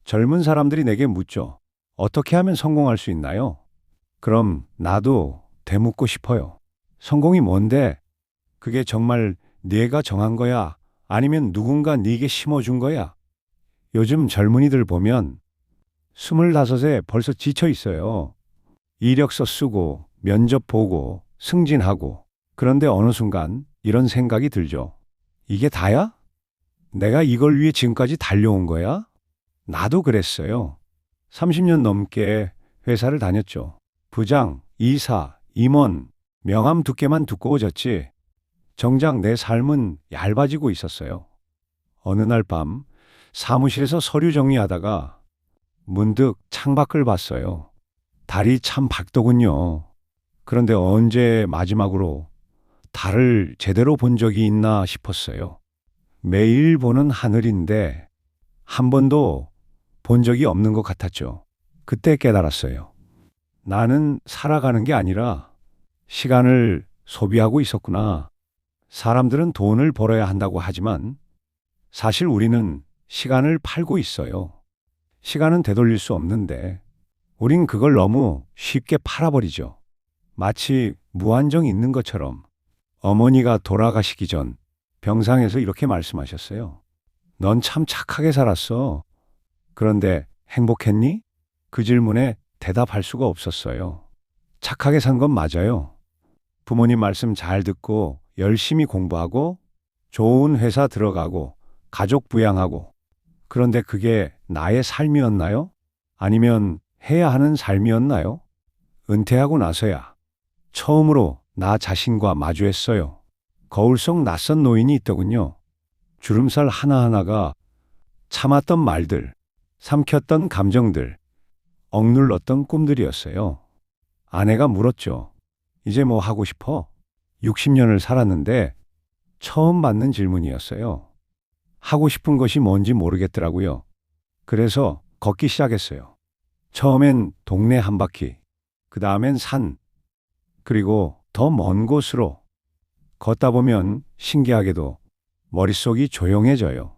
젊은 사람들이 내게 묻죠. 어떻게 하면 성공할 수 있나요? 그럼 나도 되묻고 싶어요. 성공이 뭔데? 그게 정말 네가 정한 거야? 아니면 누군가 네게 심어준 거야? 요즘 젊은이들 보면 25에 벌써 지쳐 있어요. 이력서 쓰고, 면접 보고, 승진하고. 그런데 어느 순간 이런 생각이 들죠. 이게 다야? 내가 이걸 위해 지금까지 달려온 거야? 나도 그랬어요. 30년 넘게 회사를 다녔죠. 부장, 이사, 임원, 명함 두께만 두꺼워졌지. 정작 내 삶은 얇아지고 있었어요. 어느 날 밤 사무실에서 서류 정리하다가 문득 창밖을 봤어요. 달이 참 밝더군요. 그런데 언제 마지막으로 달을 제대로 본 적이 있나 싶었어요. 매일 보는 하늘인데 한 번도 본 적이 없는 것 같았죠. 그때 깨달았어요. 나는 살아가는 게 아니라 시간을 소비하고 있었구나. 사람들은 돈을 벌어야 한다고 하지만 사실 우리는 시간을 팔고 있어요. 시간은 되돌릴 수 없는데 우린 그걸 너무 쉽게 팔아버리죠. 마치 무한정 있는 것처럼. 어머니가 돌아가시기 전 병상에서 이렇게 말씀하셨어요. 넌 참 착하게 살았어. 그런데 행복했니? 그 질문에 대답할 수가 없었어요. 착하게 산 건 맞아요. 부모님 말씀 잘 듣고 열심히 공부하고 좋은 회사 들어가고 가족 부양하고. 그런데 그게 나의 삶이었나요? 아니면 해야 하는 삶이었나요? 은퇴하고 나서야 처음으로 나 자신과 마주했어요. 거울 속 낯선 노인이 있더군요. 주름살 하나하나가 참았던 말들, 삼켰던 감정들, 억눌렀던 꿈들이었어요. 아내가 물었죠. 이제 뭐 하고 싶어? 60년을 살았는데 처음 받는 질문이었어요. 하고 싶은 것이 뭔지 모르겠더라고요. 그래서 걷기 시작했어요. 처음엔 동네 한 바퀴, 그 다음엔 산, 그리고 더 먼 곳으로. 걷다 보면 신기하게도 머릿속이 조용해져요.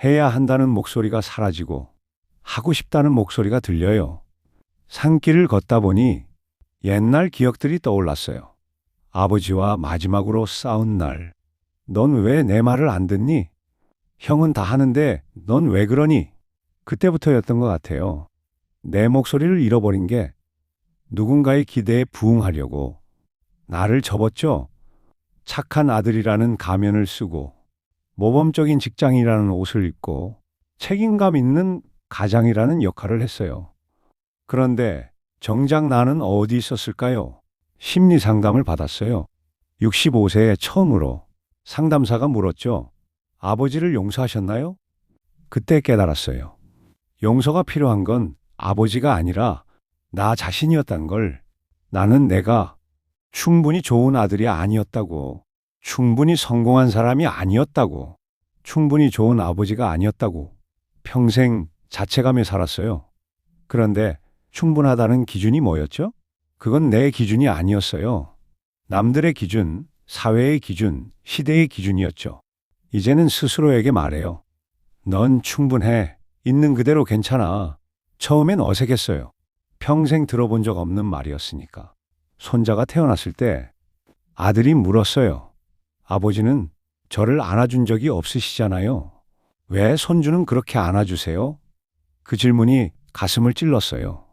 해야 한다는 목소리가 사라지고 하고 싶다는 목소리가 들려요. 산길을 걷다 보니 옛날 기억들이 떠올랐어요. 아버지와 마지막으로 싸운 날. 넌 왜 내 말을 안 듣니? 형은 다 하는데 넌 왜 그러니? 그때부터였던 것 같아요. 내 목소리를 잃어버린 게 누군가의 기대에 부응하려고 나를 접었죠. 착한 아들이라는 가면을 쓰고 모범적인 직장이라는 옷을 입고 책임감 있는 가장이라는 역할을 했어요. 그런데 정작 나는 어디 있었을까요? 심리 상담을 받았어요. 65세에 처음으로 상담사가 물었죠. 아버지를 용서하셨나요? 그때 깨달았어요. 용서가 필요한 건 아버지가 아니라 나 자신이었단 걸. 나는 내가 충분히 좋은 아들이 아니었다고. 충분히 성공한 사람이 아니었다고. 충분히 좋은 아버지가 아니었다고. 평생 자책하며 살았어요. 그런데 충분하다는 기준이 뭐였죠? 그건 내 기준이 아니었어요. 남들의 기준, 사회의 기준, 시대의 기준이었죠. 이제는 스스로에게 말해요. 넌 충분해. 있는 그대로 괜찮아. 처음엔 어색했어요. 평생 들어본 적 없는 말이었으니까. 손자가 태어났을 때 아들이 물었어요. 아버지는 저를 안아준 적이 없으시잖아요. 왜 손주는 그렇게 안아주세요? 그 질문이 가슴을 찔렀어요.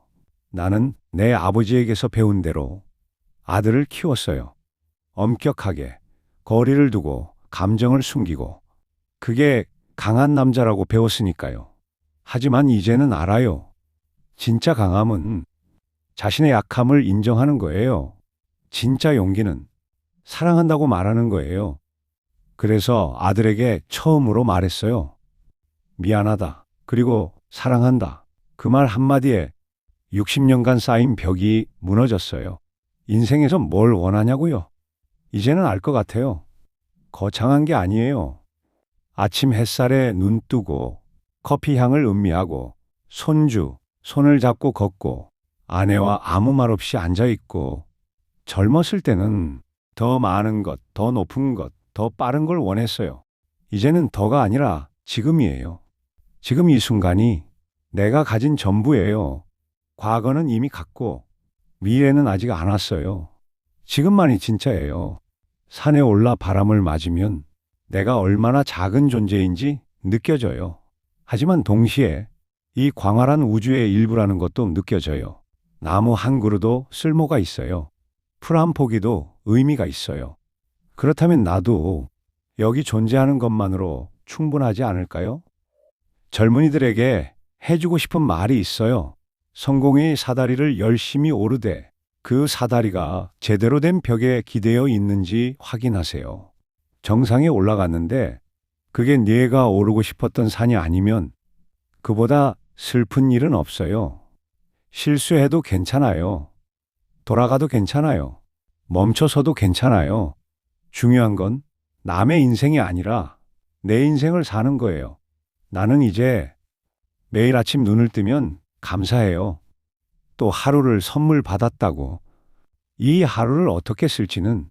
나는 내 아버지에게서 배운 대로 아들을 키웠어요. 엄격하게, 거리를 두고, 감정을 숨기고. 그게 강한 남자라고 배웠으니까요. 하지만 이제는 알아요. 진짜 강함은 자신의 약함을 인정하는 거예요. 진짜 용기는 사랑한다고 말하는 거예요. 그래서 아들에게 처음으로 말했어요. 미안하다. 그리고 사랑한다. 그 말 한마디에 60년간 쌓인 벽이 무너졌어요. 인생에서 뭘 원하냐고요? 이제는 알 것 같아요. 거창한 게 아니에요. 아침 햇살에 눈 뜨고 커피 향을 음미하고 손을 잡고 걷고 아내와 아무 말 없이 앉아 있고. 젊었을 때는 더 많은 것, 더 높은 것, 더 빠른 걸 원했어요. 이제는 더가 아니라 지금이에요. 지금 이 순간이 내가 가진 전부예요. 과거는 이미 갔고 미래는 아직 안 왔어요. 지금만이 진짜예요. 산에 올라 바람을 맞으면 내가 얼마나 작은 존재인지 느껴져요. 하지만 동시에 이 광활한 우주의 일부라는 것도 느껴져요. 나무 한 그루도 쓸모가 있어요. 풀 한 포기도 의미가 있어요. 그렇다면 나도 여기 존재하는 것만으로 충분하지 않을까요? 젊은이들에게 해주고 싶은 말이 있어요. 성공의 사다리를 열심히 오르되 그 사다리가 제대로 된 벽에 기대어 있는지 확인하세요. 정상에 올라갔는데 그게 네가 오르고 싶었던 산이 아니면 그보다 슬픈 일은 없어요. 실수해도 괜찮아요. 돌아가도 괜찮아요. 멈춰서도 괜찮아요. 중요한 건 남의 인생이 아니라 내 인생을 사는 거예요. 나는 이제 매일 아침 눈을 뜨면 감사해요. 또 하루를 선물 받았다고. 이 하루를 어떻게 쓸지는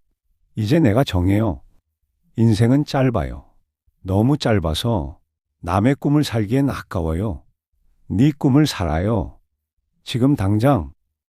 이제 내가 정해요. 인생은 짧아요. 너무 짧아서 남의 꿈을 살기엔 아까워요. 네 꿈을 살아요. 지금 당장